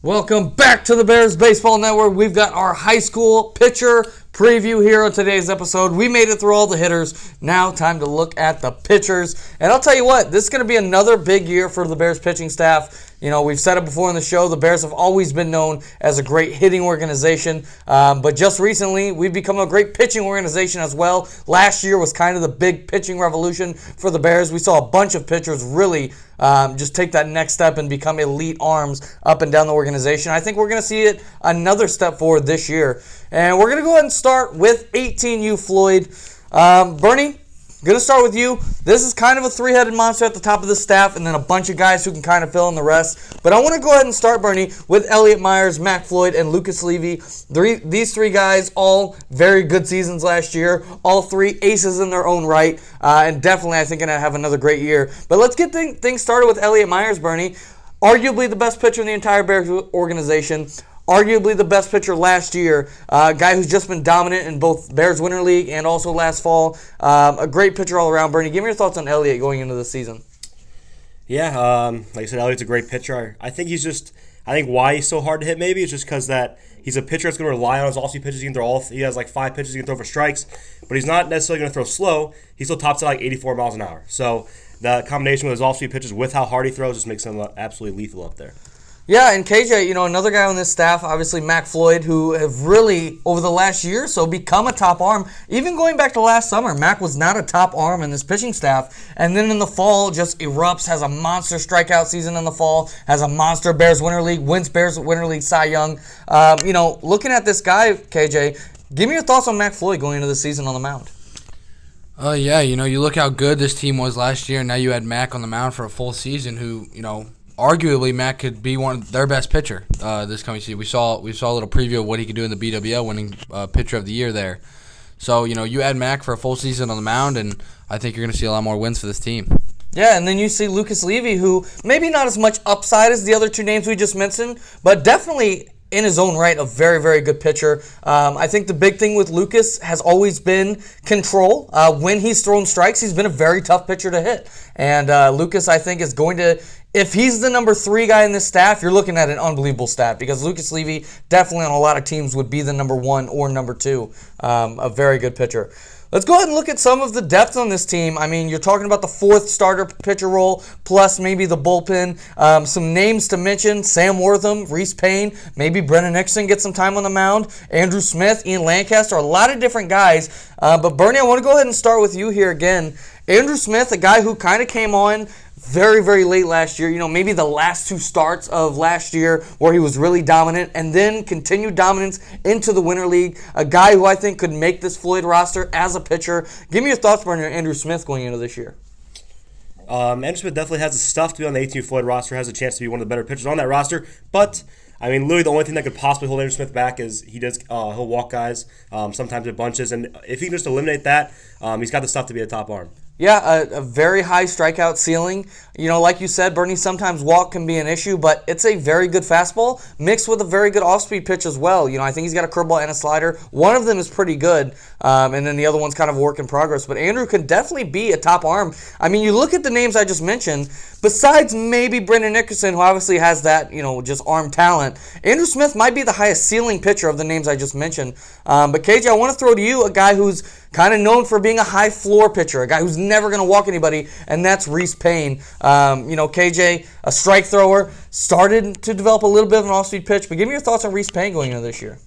Welcome back to the Bears Baseball Network. We've got our high school pitcher preview here on today's episode. We made it through all the hitters. Now time to look at the pitchers. And I'll tell you what, this is going to be another big year for the Bears pitching staff. You know, we've said it before in the show, the Bears have always been known as a great hitting organization. But just recently, we've become a great pitching organization as well. Last year was kind of the big pitching revolution for the Bears. We saw a bunch of pitchers really just take that next step and become elite arms up and down the organization. I think we're going to see it another step forward this year. And we're going to go ahead and start with 18U Floyd. Bernie, going to start with you. This is kind of a three-headed monster at the top of the staff, and then a bunch of guys who can kind of fill in the rest. But I want to go ahead and start, Bernie, with Elliot Myers, Mac Floyd, and Lucas Levy. These three guys, all very good seasons last year. All three aces in their own right, and definitely, I think, going to have another great year. But let's get things started with Elliot Myers, Bernie. Arguably the best pitcher in the entire Bears organization. Arguably the best pitcher last year, a guy who's just been dominant in both Bears Winter League and also last fall. A great pitcher all around. Bernie, give me your thoughts on Elliott going into the season. Yeah, like I said, Elliott's a great pitcher. I think why he's so hard to hit maybe is just because that he's a pitcher that's going to rely on his all-speed pitches. He has like 5 pitches he can throw for strikes, but he's not necessarily going to throw slow. He still tops at like 84 miles an hour. So the combination with his all-speed pitches with how hard he throws just makes him absolutely lethal up there. Yeah, and KJ, another guy on this staff, obviously Mac Floyd, who have really, over the last year or so, become a top arm. Even going back to last summer, Mac was not a top arm in this pitching staff. And then in the fall, just erupts, has a monster strikeout season in the fall, has a monster Bears Winter League, wins Bears Winter League Cy Young. Looking at this guy, KJ, give me your thoughts on Mac Floyd going into the season on the mound. You look how good this team was last year, and now you had Mac on the mound for a full season who, arguably, Mac could be their best pitcher this coming season. We saw a little preview of what he could do in the BWL, winning pitcher of the year there. So, you add Mac for a full season on the mound, and I think you're going to see a lot more wins for this team. Yeah, and then you see Lucas Levy, who maybe not as much upside as the other two names we just mentioned, but definitely in his own right, a very, very good pitcher. I think the big thing with Lucas has always been control. When he's thrown strikes, he's been a very tough pitcher to hit. And Lucas, I think, is going to, if he's the number 3 guy in this staff, you're looking at an unbelievable staff because Lucas Levy definitely on a lot of teams would be the number 1 or number 2. A very good pitcher. Let's go ahead and look at some of the depth on this team. I mean, you're talking about the 4th starter pitcher role, plus maybe the bullpen. Some names to mention: Sam Wortham, Reese Payne, maybe Brennan Nixon gets some time on the mound, Andrew Smith, Ian Lancaster, a lot of different guys. But Bernie, I want to go ahead and start with you here again. Andrew Smith, a guy who kind of came on very, very late last year. Maybe the last 2 starts of last year where he was really dominant and then continued dominance into the Winter League. A guy who I think could make this Floyd roster as a pitcher. Give me your thoughts on Andrew Smith going into this year. Andrew Smith definitely has the stuff to be on the 18 Floyd roster, has a chance to be one of the better pitchers on that roster, but literally the only thing that could possibly hold Andrew Smith back is he'll walk guys, sometimes in bunches, and if he can just eliminate that, he's got the stuff to be a top arm. Yeah, a very high strikeout ceiling. Like you said, Bernie, sometimes walk can be an issue, but it's a very good fastball mixed with a very good off-speed pitch as well. I think he's got a curveball and a slider. One of them is pretty good, and then the other one's kind of a work in progress. But Andrew can definitely be a top arm. You look at the names I just mentioned, besides maybe Brendan Nickerson, who obviously has that, just arm talent, Andrew Smith might be the highest ceiling pitcher of the names I just mentioned. But KJ, I want to throw to you a guy who's kind of known for being a high floor pitcher, a guy who's never going to walk anybody, and that's Reese Payne. KJ, a strike thrower, started to develop a little bit of an off-speed pitch, but give me your thoughts on Reese Payne going into this year.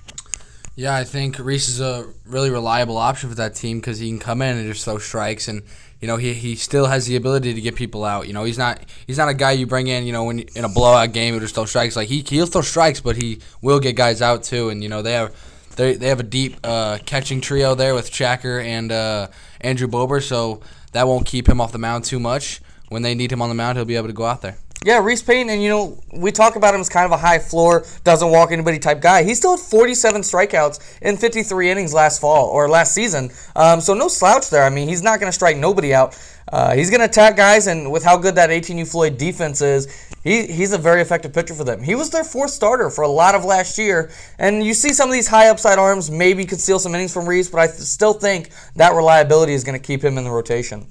Yeah, I think Reese is a really reliable option for that team because he can come in and just throw strikes, and he still has the ability to get people out. He's not a guy you bring in, when in a blowout game who just throw strikes. Like he'll throw strikes, but he will get guys out too, and they have a deep catching trio there with Chacker and Andrew Bober, so that won't keep him off the mound too much. When they need him on the mound, he'll be able to go out there. Yeah, Reese Payne, and we talk about him as kind of a high floor, doesn't walk anybody type guy. He still had 47 strikeouts in 53 innings last season. So no slouch there. He's not going to strike nobody out. He's going to attack guys, and with how good that 18U Floyd defense is, he's a very effective pitcher for them. He was their 4th starter for a lot of last year, and you see some of these high upside arms maybe could steal some innings from Reese, but I still think that reliability is going to keep him in the rotation.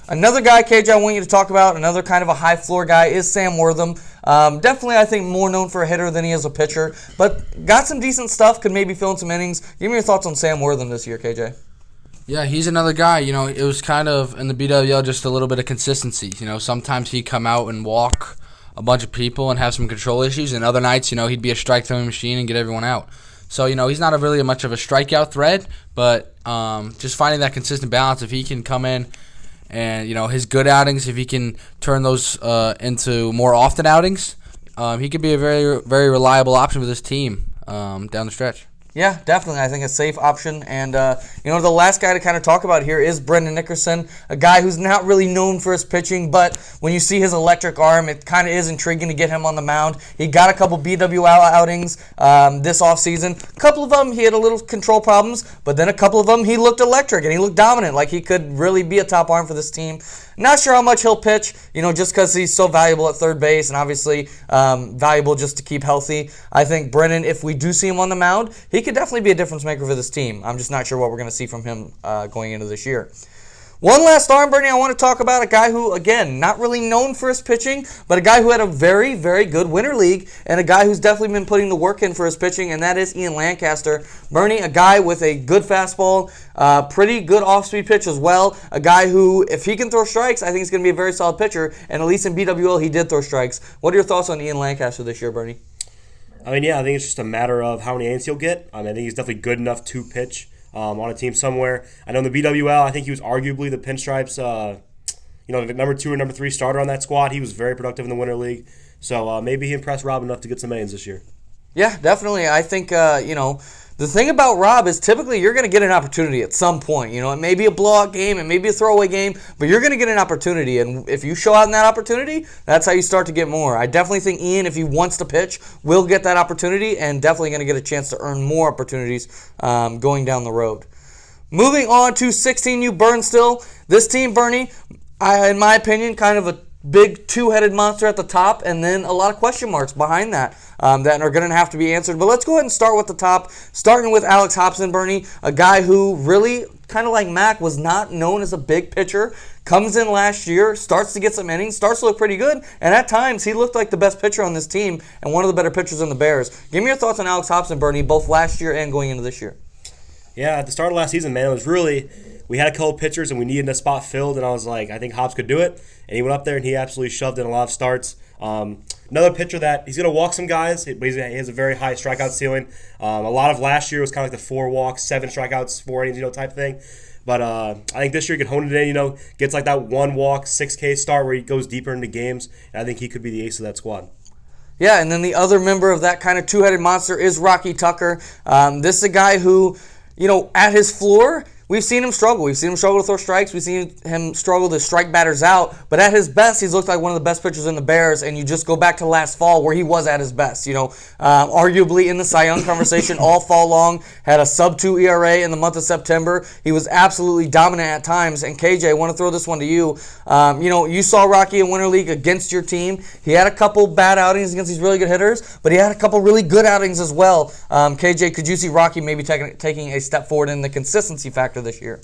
Another guy, KJ, I want you to talk about, another kind of a high floor guy, is Sam Wortham. Definitely, I think, more known for a hitter than he is a pitcher, but got some decent stuff, could maybe fill in some innings. Give me your thoughts on Sam Wortham this year, KJ. Yeah, he's another guy. It was kind of in the BWL just a little bit of consistency. Sometimes he'd come out and walk a bunch of people and have some control issues, and other nights, he'd be a strike throwing machine and get everyone out. So, he's not really much of a strikeout threat, but just finding that consistent balance, if he can come in and, his good outings, if he can turn those into more often outings, he could be a very, very reliable option for this team down the stretch. Yeah, definitely. I think a safe option. And, the last guy to kind of talk about here is Brendan Nickerson, a guy who's not really known for his pitching, but when you see his electric arm, it kind of is intriguing to get him on the mound. He got a couple BWL outings this offseason. A couple of them, he had a little control problems, but then a couple of them, he looked electric and he looked dominant, like he could really be a top arm for this team. Not sure how much he'll pitch, just because he's so valuable at third base and obviously valuable just to keep healthy. I think Brennan, if we do see him on the mound, he could definitely be a difference maker for this team. I'm just not sure what we're going to see from him going into this year. One last arm, Bernie, I want to talk about a guy who, again, not really known for his pitching, but a guy who had a very, very good winter league, and a guy who's definitely been putting the work in for his pitching, and that is Ian Lancaster. Bernie, a guy with a good fastball, pretty good off-speed pitch as well, a guy who, if he can throw strikes, I think he's going to be a very solid pitcher, and at least in BWL, he did throw strikes. What are your thoughts on Ian Lancaster this year, Bernie? I think it's just a matter of how many innings he'll get. I think he's definitely good enough to pitch on a team somewhere. I know in the BWL, I think he was arguably the Pinstripes, the number 2 or number 3 starter on that squad. He was very productive in the Winter League. So maybe he impressed Rob enough to get some innings this year. Yeah, definitely. I think, the thing about Rob is typically you're going to get an opportunity at some point. It may be a blowout game, it may be a throwaway game, but you're going to get an opportunity. And if you show out in that opportunity, that's how you start to get more. I definitely think Ian, if he wants to pitch, will get that opportunity and definitely going to get a chance to earn more opportunities going down the road. Moving on to 16U Burnstill. This team, Bernie, in my opinion, kind of a big two-headed monster at the top, and then a lot of question marks behind that that are going to have to be answered. But let's go ahead and start with the top, starting with Alex Hobson, Bernie, a guy who really, kind of like Mac, was not known as a big pitcher. Comes in last year, starts to get some innings, starts to look pretty good, and at times he looked like the best pitcher on this team and one of the better pitchers in the Bears. Give me your thoughts on Alex Hobson, Bernie, both last year and going into this year. Yeah, at the start of last season, man, it was really, we had a couple pitchers and we needed a spot filled, and I was like, I think Hobbs could do it. And he went up there and he absolutely shoved in a lot of starts. Another pitcher that he's going to walk some guys, but he has a very high strikeout ceiling. A lot of last year was kind of like the 4 walks, 7 strikeouts, 4 innings, type thing. But I think this year he can hone it in, gets like that 1 walk, 6K start where he goes deeper into games. And I think he could be the ace of that squad. Yeah, and then the other member of that kind of two-headed monster is Rocky Tucker. This is a guy who, at his floor, we've seen him struggle. We've seen him struggle to throw strikes. We've seen him struggle to strike batters out. But at his best, he's looked like one of the best pitchers in the Bears. And you just go back to last fall where he was at his best. Arguably in the Cy Young conversation all fall long. Had a sub-2 ERA in the month of September. He was absolutely dominant at times. And KJ, I want to throw this one to you. You saw Rocky in Winter League against your team. He had a couple bad outings against these really good hitters, but he had a couple really good outings as well. KJ, could you see Rocky maybe taking a step forward in the consistency factor this year?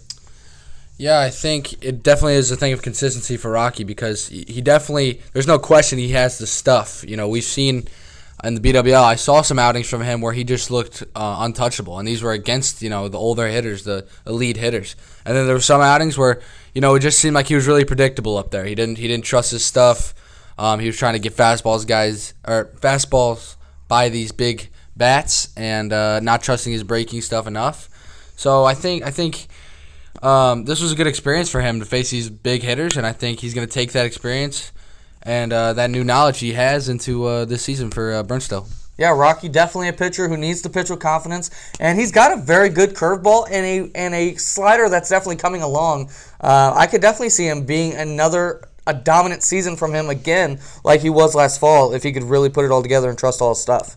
Yeah, I think it definitely is a thing of consistency for Rocky because he definitely, there's no question he has the stuff. We've seen in the BWL, I saw some outings from him where he just looked untouchable, and these were against, the older hitters, the elite hitters. And then there were some outings where, it just seemed like he was really predictable up there. He didn't trust his stuff. He was trying to get fastballs by these big bats and not trusting his breaking stuff enough. So I think this was a good experience for him to face these big hitters, and I think he's going to take that experience and that new knowledge he has into this season for Burnstill. Yeah, Rocky definitely a pitcher who needs to pitch with confidence, and he's got a very good curveball and a slider that's definitely coming along. I could definitely see him being a dominant season from him again, like he was last fall, if he could really put it all together and trust all his stuff.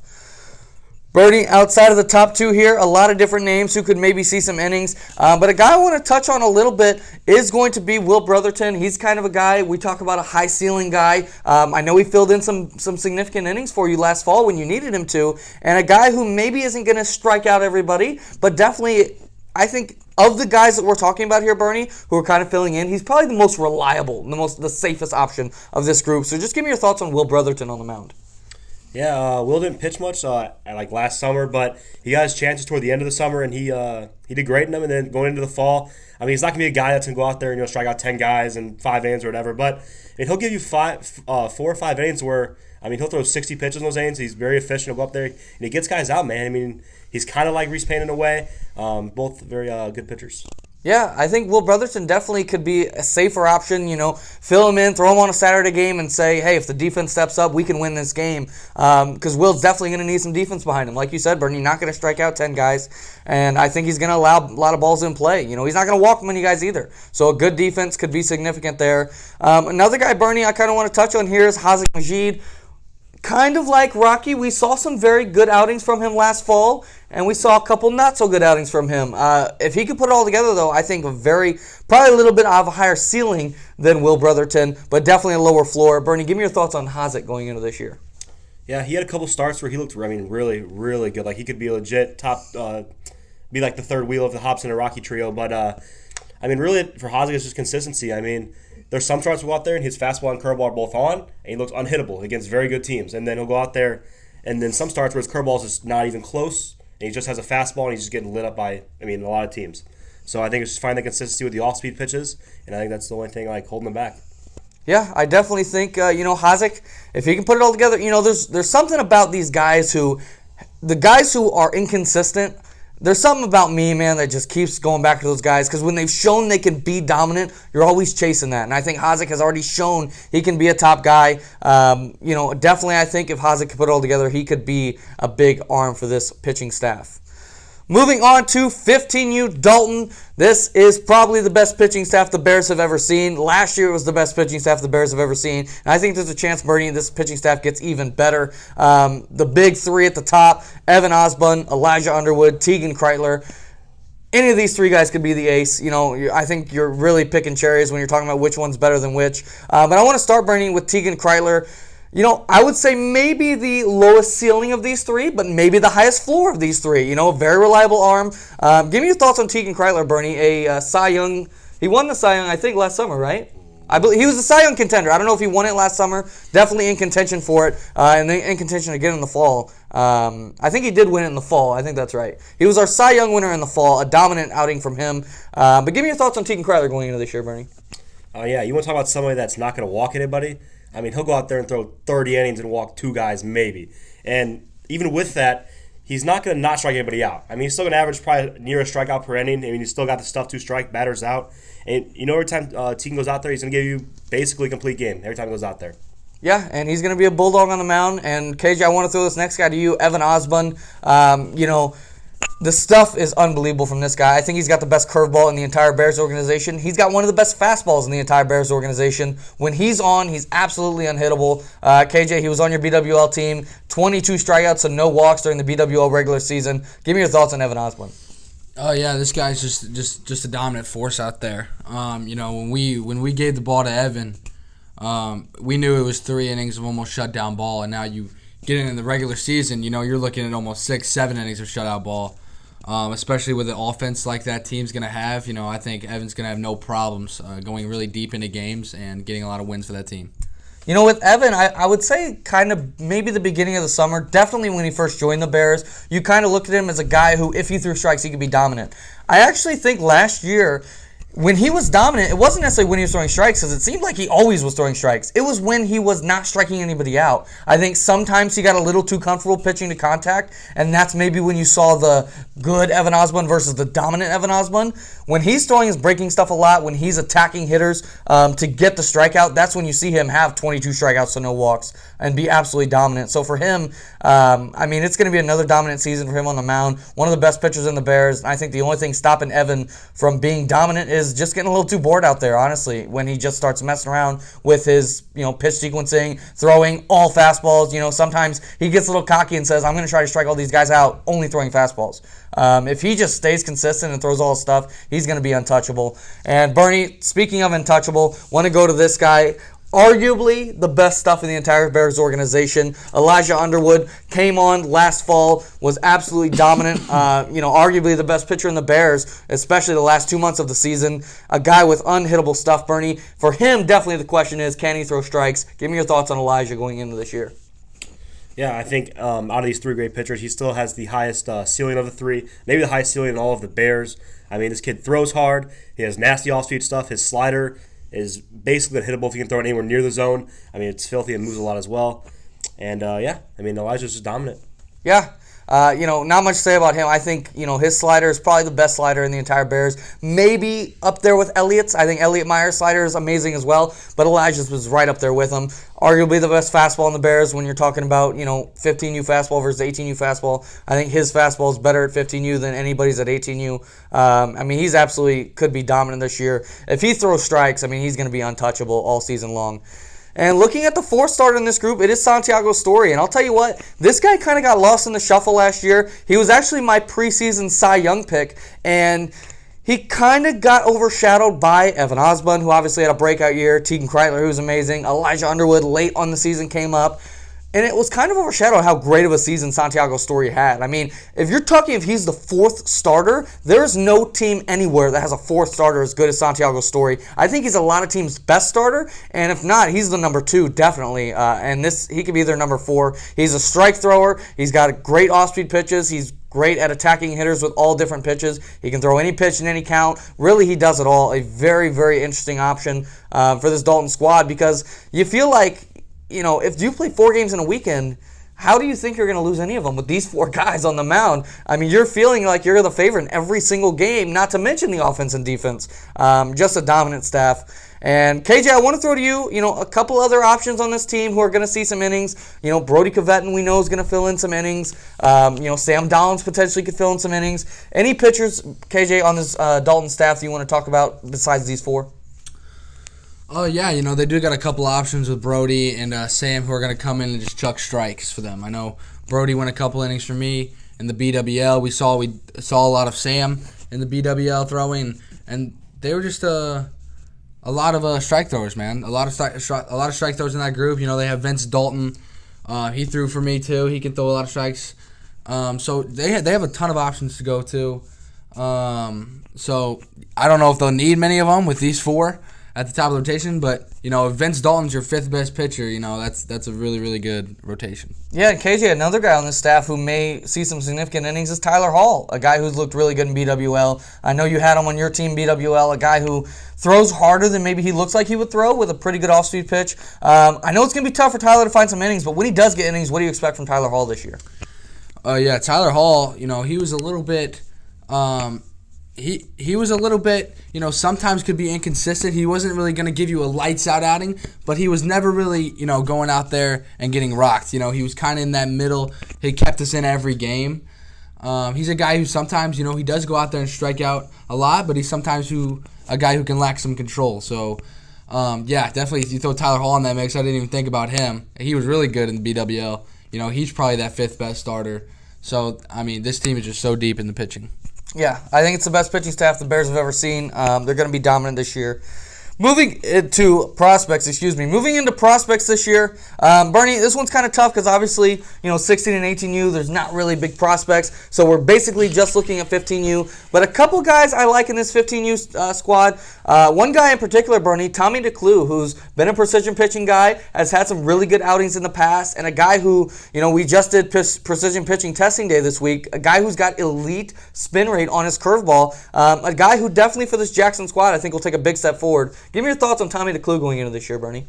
Bernie, outside of the top 2 here, a lot of different names who could maybe see some innings. But a guy I want to touch on a little bit is going to be Will Brotherton. He's kind of a guy, we talk about a high ceiling guy. I know he filled in some significant innings for you last fall when you needed him to. And a guy who maybe isn't going to strike out everybody, but definitely, I think, of the guys that we're talking about here, Bernie, who are kind of filling in, he's probably the most reliable, the safest option of this group. So just give me your thoughts on Will Brotherton on the mound. Yeah, Will didn't pitch much like last summer, but he got his chances toward the end of the summer, and he did great in them. And then going into the fall, I mean, he's not gonna be a guy that's gonna go out there and strike out 10 guys in 5 innings or whatever. But he'll give you 4 or 5 innings where he'll throw 60 pitches in those innings. He's very efficient. He'll go up there and he gets guys out, man. I mean, he's kind of like Reese Payne in a way. Both very good pitchers. Yeah, I think Will Brotherton definitely could be a safer option. Fill him in, throw him on a Saturday game, and say, hey, if the defense steps up, we can win this game. Because Will's definitely going to need some defense behind him. Like you said, Bernie, not going to strike out 10 guys, and I think he's going to allow a lot of balls in play. He's not going to walk many guys either. So a good defense could be significant there. Another guy, Bernie, I kind of want to touch on here is Hazik Majid. Kind of like Rocky, we saw some very good outings from him last fall, and we saw a couple not so good outings from him. If he could put it all together, though, I think probably a little bit of a higher ceiling than Will Brotherton, but definitely a lower floor. Bernie, give me your thoughts on Hazik going into this year. Yeah, he had a couple starts where he looked, really, really good. Like he could be a legit top, be like the third wheel of the Hobson and Rocky trio. But really for Hazik, it's just consistency. There's some starts we'll go out there and his fastball and curveball are both on, and he looks unhittable against very good teams. And then he'll go out there, and then some starts where his curveball is just not even close, and he just has a fastball and he's just getting lit up by, a lot of teams. So I think it's just finding the consistency with the off-speed pitches, and I think that's the only thing holding him back. Yeah, I definitely think, Hazik, if he can put it all together, there's something about these guys the guys who are inconsistent. There's something about me, man, that just keeps going back to those guys because when they've shown they can be dominant, you're always chasing that. And I think Hazik has already shown he can be a top guy. Definitely I think if Hazik could put it all together, he could be a big arm for this pitching staff. Moving on to 15U Dalton. This is probably the best pitching staff the Bears have ever seen. Last year it was the best pitching staff the Bears have ever seen. And I think there's a chance, Bernie, this pitching staff gets even better. The big three at the top, Evan Osborne, Elijah Underwood, Tegan Kreitler. Any of these three guys could be the ace. I think you're really picking cherries when you're talking about which one's better than which. But I want to start, Bernie, with Tegan Kreitler. I would say maybe the lowest ceiling of these three, but maybe the highest floor of these three. Very reliable arm. Give me your thoughts on Tegan Kreitler, Bernie. A Cy Young. He won the Cy Young, I think, last summer, right? I believe he was a Cy Young contender. I don't know if he won it last summer. Definitely in contention for it, and in contention again in the fall. I think he did win it in the fall. I think that's right. He was our Cy Young winner in the fall. A dominant outing from him. But give me your thoughts on Tegan Kreitler going into this year, Bernie. Yeah, you want to talk about somebody that's not going to walk anybody? He'll go out there and throw 30 innings and walk 2 guys maybe. And even with that, he's not going to not strike anybody out. He's still going to average probably near a strikeout per inning. He's still got the stuff to strike batters out. And, every time Tegan goes out there, he's going to give you basically a complete game every time he goes out there. Yeah, and he's going to be a bulldog on the mound. And, KJ, I want to throw this next guy to you, Evan Osborne. The stuff is unbelievable from this guy. I think he's got the best curveball in the entire Bears organization. He's got one of the best fastballs in the entire Bears organization. When he's on, he's absolutely unhittable. KJ, he was on your BWL team. 22 strikeouts and no walks during the BWL regular season. Give me your thoughts on Evan Osborne. Oh yeah, this guy's just a dominant force out there. When we gave the ball to Evan, we knew it was 3 innings of almost shutdown ball, and now you get in the regular season, you're looking at almost 6-7 innings of shutout ball. Especially with an offense like that team's going to have, I think Evan's going to have no problems going really deep into games and getting a lot of wins for that team. With Evan, I would say kind of maybe the beginning of the summer, definitely when he first joined the Bears, you kind of looked at him as a guy who, if he threw strikes, he could be dominant. I actually think last year, when he was dominant, it wasn't necessarily when he was throwing strikes, because it seemed like he always was throwing strikes. It was when he was not striking anybody out. I think sometimes he got a little too comfortable pitching to contact, and that's maybe when you saw the good Evan Osborne versus the dominant Evan Osborne. When he's throwing his breaking stuff a lot, when he's attacking hitters to get the strikeout, that's when you see him have 22 strikeouts to no walks and be absolutely dominant. So for him, it's going to be another dominant season for him on the mound. One of the best pitchers in the Bears. I think the only thing stopping Evan from being dominant is just getting a little too bored out there, honestly, when he just starts messing around with his, pitch sequencing, throwing all fastballs. Sometimes he gets a little cocky and says, I'm going to try to strike all these guys out, only throwing fastballs. If he just stays consistent and throws all his stuff, he's going to be untouchable. And Bernie, speaking of untouchable, want to go to this guy. arguably the best stuff in the entire Bears organization. Elijah Underwood came on last fall, was absolutely dominant. Arguably the best pitcher in the Bears, especially the last 2 months of the season. A guy with unhittable stuff, Bernie. For him, definitely the question is, can he throw strikes? Give me your thoughts on Elijah going into this year. Yeah, I think out of these three great pitchers, he still has the highest ceiling of the three, maybe the highest ceiling in all of the Bears. I mean, this kid throws hard. He has nasty off-speed stuff. His slider is basically unhittable if he can throw it anywhere near the zone. I mean, it's filthy and moves a lot as well. And, Elijah's just dominant. Yeah. Not much to say about him. I think, his slider is probably the best slider in the entire Bears. Maybe up there with Elliott's. I think Elliott Meyer's slider is amazing as well, but Elijah's was right up there with him. Arguably the best fastball in the Bears when you're talking about, 15U fastball versus 18U fastball. I think his fastball is better at 15U than anybody's at 18U. He's absolutely could be dominant this year. If he throws strikes, he's going to be untouchable all season long. And looking at the fourth starter in this group, it is Santiago Story. And I'll tell you what, this guy kind of got lost in the shuffle last year. He was actually my preseason Cy Young pick, and he kind of got overshadowed by Evan Osborne, who obviously had a breakout year, Tegan Kreitler, who's amazing, Elijah Underwood late on the season came up. And it was kind of overshadowed how great of a season Santiago Story had. If he's the fourth starter, there's no team anywhere that has a fourth starter as good as Santiago Story. I think he's a lot of teams' best starter, and if not, he's the number 2, definitely. He could be their number 4. He's a strike thrower. He's got great off-speed pitches. He's great at attacking hitters with all different pitches. He can throw any pitch in any count. Really, he does it all. A very, very interesting option for this Dalton squad because you feel like, if you play 4 games in a weekend, how do you think you're going to lose any of them with these 4 guys on the mound? You're feeling like you're the favorite in every single game, not to mention the offense and defense. Just a dominant staff. And KJ, I want to throw to you, a couple other options on this team who are going to see some innings. Brody Covetton we know is going to fill in some innings. Sam Dollins potentially could fill in some innings. Any pitchers, KJ, on this Dalton staff that you want to talk about besides these 4? Oh, yeah, they do got a couple options with Brody and Sam who are going to come in and just chuck strikes for them. I know Brody went a couple innings for me in the BWL. We saw a lot of Sam in the BWL throwing, and they were just a lot of strike throwers, man. A lot of strike throwers in that group. They have Vince Dalton. He threw for me, too. He can throw a lot of strikes. So they have a ton of options to go to. So I don't know if they'll need many of them with these 4 at the top of the rotation, but if Vince Dalton's your 5th best pitcher, that's a really, really good rotation. Yeah, and KJ, another guy on this staff who may see some significant innings is Tyler Hall, a guy who's looked really good in BWL. I know you had him on your team, BWL, a guy who throws harder than maybe he looks like he would throw with a pretty good off-speed pitch. I know it's going to be tough for Tyler to find some innings, but when he does get innings, what do you expect from Tyler Hall this year? Tyler Hall, he was a little bit He was a little bit, sometimes could be inconsistent. He wasn't really going to give you a lights-out outing, but he was never really, going out there and getting rocked. He was kind of in that middle. He kept us in every game. He's a guy who sometimes, he does go out there and strike out a lot, but he's sometimes a guy who can lack some control. So, definitely you throw Tyler Hall in that mix. I didn't even think about him. He was really good in the BWL. He's probably that 5th best starter. So, this team is just so deep in the pitching. Yeah, I think it's the best pitching staff the Bears have ever seen. They're going to be dominant this year. Moving into prospects this year, Bernie, this one's kind of tough because obviously, 16 and 18U, there's not really big prospects, so we're basically just looking at 15U. But a couple guys I like in this 15U squad. One guy in particular, Bernie, Tommy DeClue, who's been a precision pitching guy, has had some really good outings in the past, and a guy who, we just did precision pitching testing day this week, a guy who's got elite spin rate on his curveball, a guy who definitely for this Jackson squad I think will take a big step forward. Give me your thoughts on Tommy DeClue going into this year, Bernie.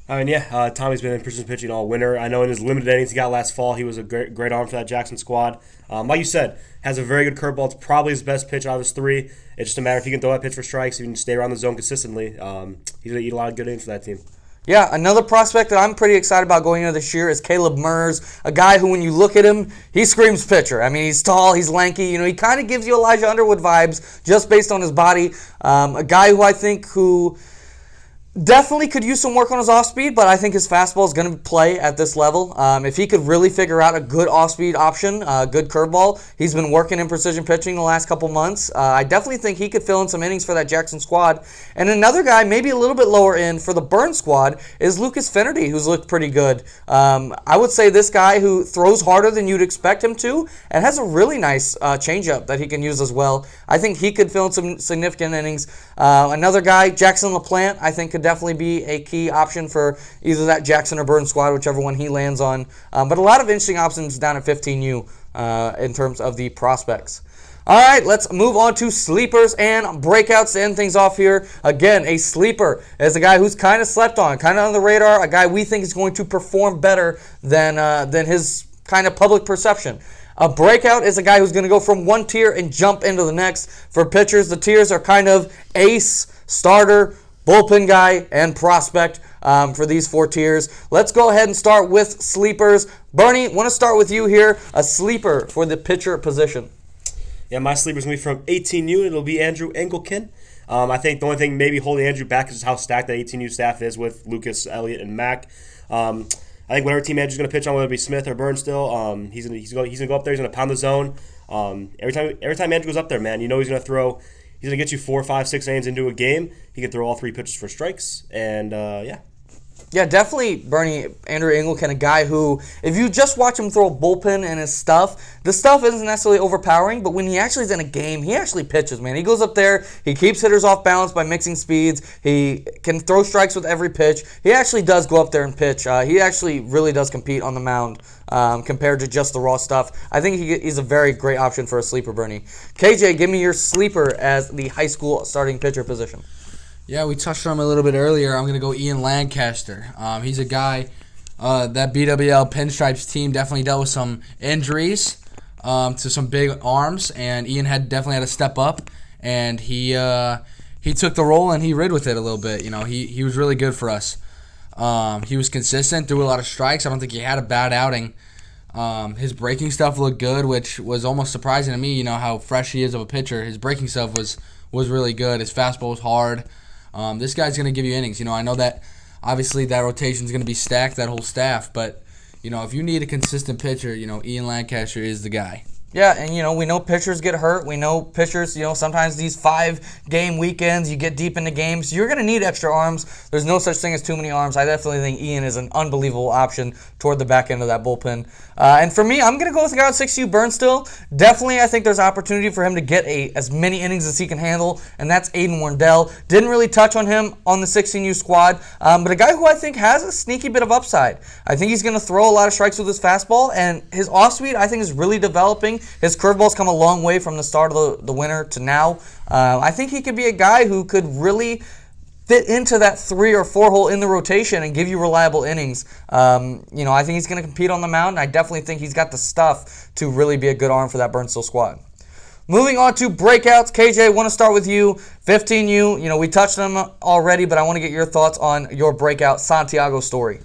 Tommy's been in precision pitching all winter. I know in his limited innings he got last fall, he was a great arm for that Jackson squad. Like you said, has a very good curveball. It's probably his best pitch out of his 3. It's just a matter if he can throw that pitch for strikes, if he can stay around the zone consistently. He's going to eat a lot of good innings for that team. Yeah, another prospect that I'm pretty excited about going into this year is Caleb Mers, a guy who, when you look at him, he screams pitcher. He's tall, he's lanky. He kind of gives you Elijah Underwood vibes just based on his body. A guy who I think Definitely could use some work on his off speed, but I think his fastball is going to play at this level. If he could really figure out a good off speed option, good curveball, he's been working in precision pitching the last couple months. I definitely think he could fill in some innings for that Jackson squad. And another guy, maybe a little bit lower in for the Burn squad, is Lucas Finnerty, who's looked pretty good. I would say this guy who throws harder than you'd expect him to and has a really nice changeup that he can use as well. I think he could fill in some significant innings. Another guy, Jackson LaPlante, I think could definitely be a key option for either that Jackson or Burn squad, whichever one he lands on. But a lot of interesting options down at 15U in terms of the prospects. All right, let's move on to sleepers and breakouts to end things off here. Again, a sleeper is a guy who's kind of slept on, kind of on the radar, a guy we think is going to perform better than his kind of public perception. A breakout is a guy who's going to go from one tier and jump into the next. For pitchers, the tiers are kind of ace, starter, bullpen guy, and prospect for these 4 tiers. Let's go ahead and start with sleepers. Bernie, want to start with you here. A sleeper for the pitcher position. Yeah, my sleeper's going to be from 18U. It'll be Andrew Engelken. I think the only thing maybe holding Andrew back is how stacked that 18U staff is with Lucas, Elliott, and Mac. I think whatever team Andrew's going to pitch on, whether it be Smith or Burns still, he's going to go up there. He's going to pound the zone. Every time Andrew goes up there, man, you know he's going to throw. He's going to get you 4, 5, 6 innings into a game. He can throw all 3 pitches for strikes. And, yeah. Yeah, definitely, Bernie, Andrew Engelken, a guy who, if you just watch him throw a bullpen and his stuff, the stuff isn't necessarily overpowering, but when he actually is in a game, he actually pitches, man. He goes up there, he keeps hitters off balance by mixing speeds, he can throw strikes with every pitch. He actually does go up there and pitch. He actually really does compete on the mound compared to just the raw stuff. I think he's a very great option for a sleeper, Bernie. KJ, give me your sleeper as the high school starting pitcher position. Yeah, we touched on him a little bit earlier. I'm going to go Ian Lancaster. He's a guy, that BWL Pinstripes team definitely dealt with some injuries to some big arms, and Ian definitely had to step up, and he took the role and he rid with it a little bit. You know, he was really good for us. He was consistent, threw a lot of strikes. I don't think he had a bad outing. His breaking stuff looked good, which was almost surprising to me. You know how fresh he is of a pitcher. His breaking stuff was really good. His fastball was hard. This guy's going to give you innings. You know, I know that obviously that rotation is going to be stacked, that whole staff, but, you know, if you need a consistent pitcher, you know, Ian Lancaster is the guy. Yeah, and, you know, we know pitchers get hurt. We know pitchers, you know, sometimes these 5-game weekends, you get deep into games. You're going to need extra arms. There's no such thing as too many arms. I definitely think Ian is an unbelievable option toward the back end of that bullpen. And for me, I'm going to go with the guy with 6U, Burnstill. Definitely, I think there's opportunity for him to get as many innings as he can handle, and that's Aiden Warndell. Didn't really touch on him on the 16U squad, but a guy who I think has a sneaky bit of upside. I think he's going to throw a lot of strikes with his fastball, and his off-speed, I think, is really developing. His curveball's come a long way from the start of the winter to now. I think he could be a guy who could really fit into that 3 or 4 hole in the rotation and give you reliable innings. You know, I think he's going to compete on the mound, and I definitely think he's got the stuff to really be a good arm for that Burnstill squad. Moving on to breakouts, KJ, I want to start with you. 15U, you know, we touched on him already, but I want to get your thoughts on your breakout, Santiago Story.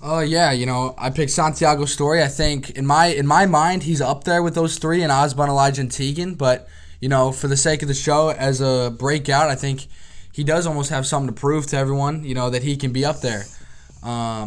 Yeah, you know, I picked Santiago Story. I think in my mind he's up there with those 3 in Osborne, Elijah, and Teagan. But, you know, for the sake of the show, as a breakout, I think he does almost have something to prove to everyone, you know, that he can be up there.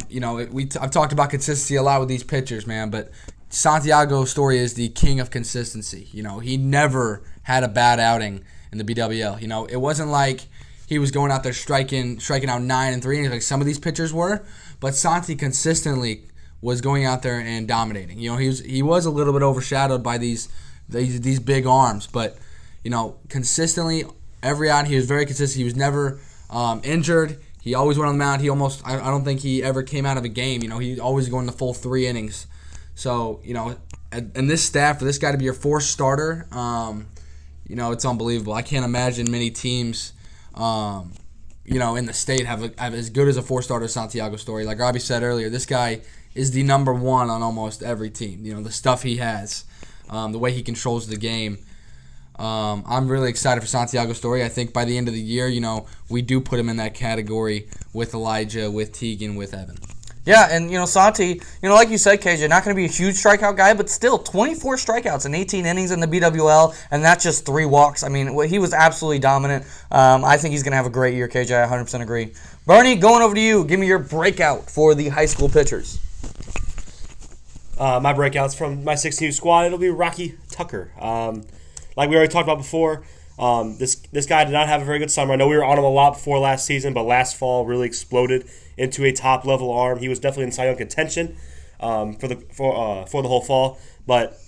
You know, I've talked about consistency a lot with these pitchers, man, but Santiago Story is the king of consistency. You know, he never had a bad outing in the BWL. You know, it wasn't like he was going out there striking out 9 and 3 like some of these pitchers were. But Santi consistently was going out there and dominating. You know, he was a little bit overshadowed by these big arms, but you know, consistently every outing he was very consistent. He was never injured. He always went on the mound. I don't think he ever came out of a game. You know, he always going the full 3 innings. So you know, and this staff for this guy to be your 4th starter, you know, it's unbelievable. I can't imagine many teams. You know, in the state have as good as a 4-starter Santiago Story. Like Robbie said earlier, this guy is the number 1 on almost every team. You know, the stuff he has, the way he controls the game. I'm really excited for Santiago Story. I think by the end of the year, you know, we do put him in that category with Elijah, with Teagan, with Evan. Yeah, and, Santi, like you said, KJ, not going to be a huge strikeout guy, but still 24 strikeouts in 18 innings in the BWL, and that's just 3 walks. I mean, he was absolutely dominant. I think he's going to have a great year, KJ. I 100% agree. Bernie, going over to you. Give me your breakout for the high school pitchers. My breakouts from my 16U squad, it'll be Rocky Tucker. Like we already talked about before, this guy did not have a very good summer. I know we were on him a lot before last season, but last fall really exploded into a top-level arm. He was definitely in Cy Young contention for the whole fall. But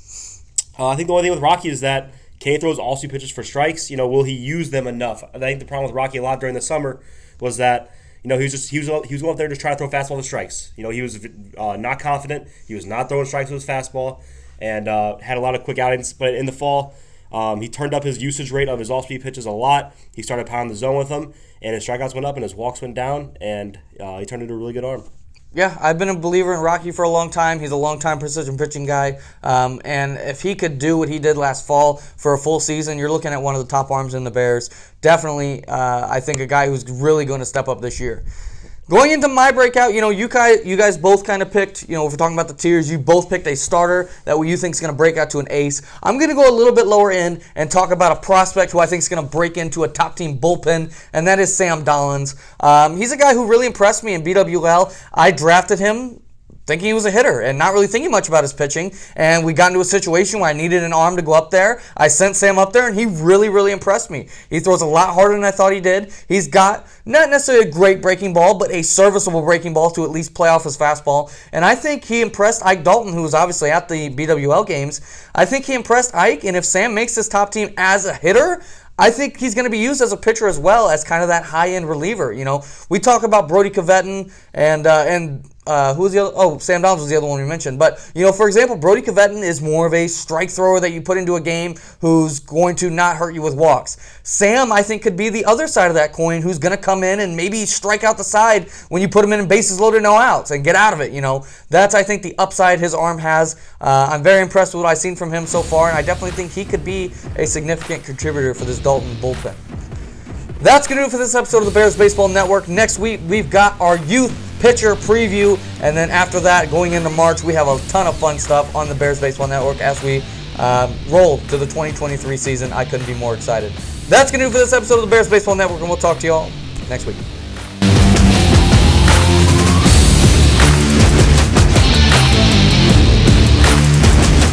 I think the only thing with Rocky is that can he throw his all-speed pitches for strikes? Will he use them enough? I think the problem with Rocky a lot during the summer was that he was going up there just trying to throw fastball to strikes. He was not confident. He was not throwing strikes with his fastball, and had a lot of quick outings. But in the fall, he turned up his usage rate of his off-speed pitches a lot. He started pounding the zone with them, and his strikeouts went up and his walks went down, and he turned into a really good arm. Yeah, I've been a believer in Rocky for a long time. He's a long-time precision pitching guy, and if he could do what he did last fall for a full season, you're looking at one of the top arms in the Bears. Definitely, I think a guy who's really going to step up this year. Going into my breakout, you guys both kind of picked, if we're talking about the tiers, you both picked a starter that you think is going to break out to an ace. I'm going to go a little bit lower end and talk about a prospect who I think is going to break into a top team bullpen, and that is Sam Dollins. He's a guy who really impressed me in BWL. I drafted him thinking he was a hitter and not really thinking much about his pitching, and we got into a situation where I needed an arm to go up there. I sent Sam up there, and he really, really impressed me. He throws a lot harder than I thought he did. He's got not necessarily a great breaking ball, but a serviceable breaking ball to at least play off his fastball, and I think he impressed Ike Dalton, who was obviously at the BWL games. I think he impressed Ike, and if Sam makes this top team as a hitter, I think he's going to be used as a pitcher as well as kind of that high-end reliever. We talk about Brody Cvetton and who was the other? Oh, Sam Dollins was the other one we mentioned. But, for example, Brody Cvetton is more of a strike thrower that you put into a game who's going to not hurt you with walks. Sam, I think, could be the other side of that coin, who's going to come in and maybe strike out the side when you put him in bases loaded, no outs, and get out of it. That's, I think, the upside his arm has. I'm very impressed with what I've seen from him so far, and I definitely think he could be a significant contributor for this Dalton bullpen. That's going to do it for this episode of the Bears Baseball Network. Next week, we've got our youth pitcher preview, and then after that, going into March, we have a ton of fun stuff on the Bears Baseball Network as we roll to the 2023 season. I couldn't be more excited. That's going to do it for this episode of the Bears Baseball Network, and we'll talk to you all next week.